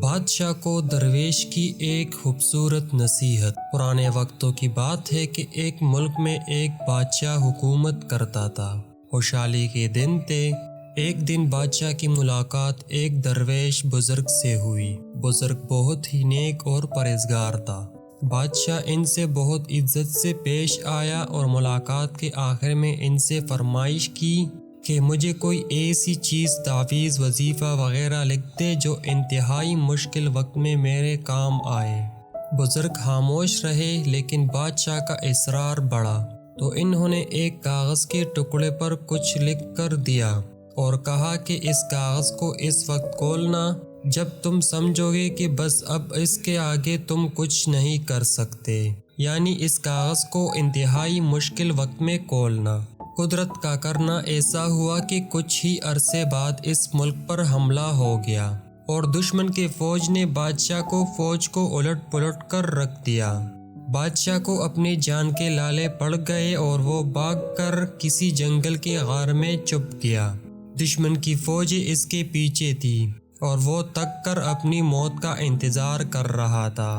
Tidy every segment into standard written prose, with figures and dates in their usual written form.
بادشاہ کو درویش کی ایک خوبصورت نصیحت۔ پرانے وقتوں کی بات ہے کہ ایک ملک میں ایک بادشاہ حکومت کرتا تھا۔ خوشحالی کے دن تھے۔ ایک دن بادشاہ کی ملاقات ایک درویش بزرگ سے ہوئی۔ بزرگ بہت ہی نیک اور پرہیزگار تھا۔ بادشاہ ان سے بہت عزت سے پیش آیا اور ملاقات کے آخر میں ان سے فرمائش کی کہ مجھے کوئی ایسی چیز، تعویذ، وظیفہ وغیرہ لکھ دے جو انتہائی مشکل وقت میں میرے کام آئے۔ بزرگ خاموش رہے، لیکن بادشاہ کا اصرار بڑھا تو انہوں نے ایک کاغذ کے ٹکڑے پر کچھ لکھ کر دیا اور کہا کہ اس کاغذ کو اس وقت کھولنا جب تم سمجھو گے کہ بس اب اس کے آگے تم کچھ نہیں کر سکتے، یعنی اس کاغذ کو انتہائی مشکل وقت میں کھولنا۔ قدرت کا کرنا ایسا ہوا کہ کچھ ہی عرصے بعد اس ملک پر حملہ ہو گیا اور دشمن کے فوج نے بادشاہ کو الٹ پلٹ کر رکھ دیا۔ بادشاہ کو اپنی جان کے لالے پڑ گئے اور وہ بھاگ کر کسی جنگل کے غار میں چھپ گیا۔ دشمن کی فوج اس کے پیچھے تھی اور وہ تک کر اپنی موت کا انتظار کر رہا تھا۔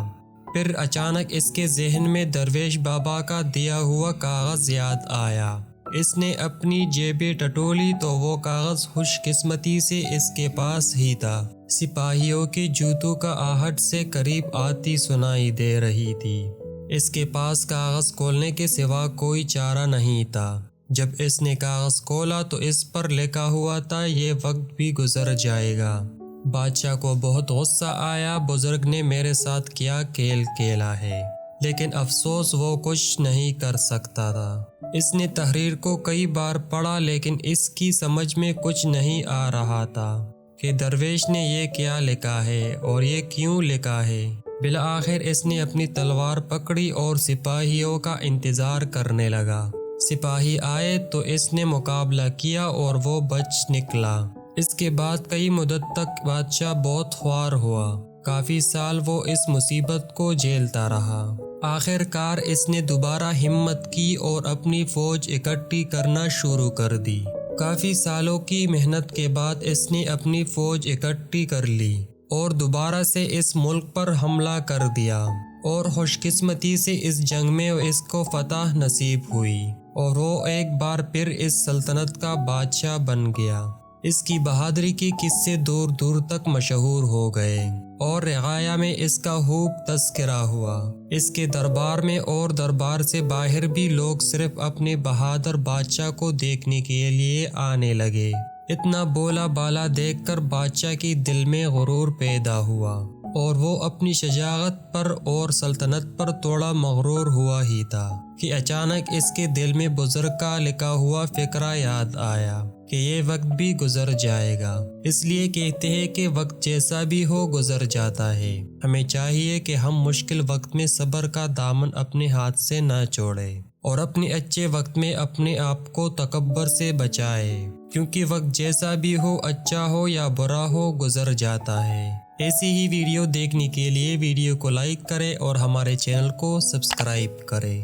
پھر اچانک اس کے ذہن میں درویش بابا کا دیا ہوا کاغذ یاد آیا۔ اس نے اپنی جیبیں ٹٹولی تو وہ کاغذ خوش قسمتی سے اس کے پاس ہی تھا۔ سپاہیوں کے جوتوں کا آہٹ سے قریب آتی سنائی دے رہی تھی۔ اس کے پاس کاغذ کھولنے کے سوا کوئی چارہ نہیں تھا۔ جب اس نے کاغذ کھولا تو اس پر لکھا ہوا تھا، یہ وقت بھی گزر جائے گا۔ بادشاہ کو بہت غصہ آیا۔ بزرگ نے میرے ساتھ کیا کھیل کھیلا ہے، لیکن افسوس وہ کچھ نہیں کر سکتا تھا۔ اس نے تحریر کو کئی بار پڑھا، لیکن اس کی سمجھ میں کچھ نہیں آ رہا تھا کہ درویش نے یہ کیا لکھا ہے اور یہ کیوں لکھا ہے۔ بالآخر اس نے اپنی تلوار پکڑی اور سپاہیوں کا انتظار کرنے لگا۔ سپاہی آئے تو اس نے مقابلہ کیا اور وہ بچ نکلا۔ اس کے بعد کئی مدت تک بادشاہ بہت خوار ہوا۔ کافی سال وہ اس مصیبت کو جھیلتا رہا۔ آخر کار اس نے دوبارہ ہمت کی اور اپنی فوج اکٹھی کرنا شروع کر دی۔ کافی سالوں کی محنت کے بعد اس نے اپنی فوج اکٹھی کر لی اور دوبارہ سے اس ملک پر حملہ کر دیا، اور خوش قسمتی سے اس جنگ میں اس کو فتح نصیب ہوئی اور وہ ایک بار پھر اس سلطنت کا بادشاہ بن گیا۔ اس کی بہادری کے قصے دور دور تک مشہور ہو گئے اور رعایا میں اس کا خوب تذکرہ ہوا۔ اس کے دربار میں اور دربار سے باہر بھی لوگ صرف اپنے بہادر بادشاہ کو دیکھنے کے لیے آنے لگے۔ اتنا بولا بالا دیکھ کر بادشاہ کے دل میں غرور پیدا ہوا اور وہ اپنی شجاعت پر اور سلطنت پر تھوڑا مغرور ہوا ہی تھا کہ اچانک اس کے دل میں بزرگ کا لکھا ہوا فقرہ یاد آیا کہ یہ وقت بھی گزر جائے گا۔ اس لیے کہتے ہیں کہ وقت جیسا بھی ہو گزر جاتا ہے۔ ہمیں چاہیے کہ ہم مشکل وقت میں صبر کا دامن اپنے ہاتھ سے نہ چھوڑیں اور اپنے اچھے وقت میں اپنے آپ کو تکبر سے بچائیں، کیونکہ وقت جیسا بھی ہو، اچھا ہو یا برا ہو، گزر جاتا ہے۔ ایسی ہی ویڈیو دیکھنے کے لیے ویڈیو کو لائک کریں اور ہمارے چینل کو سبسکرائب کریں۔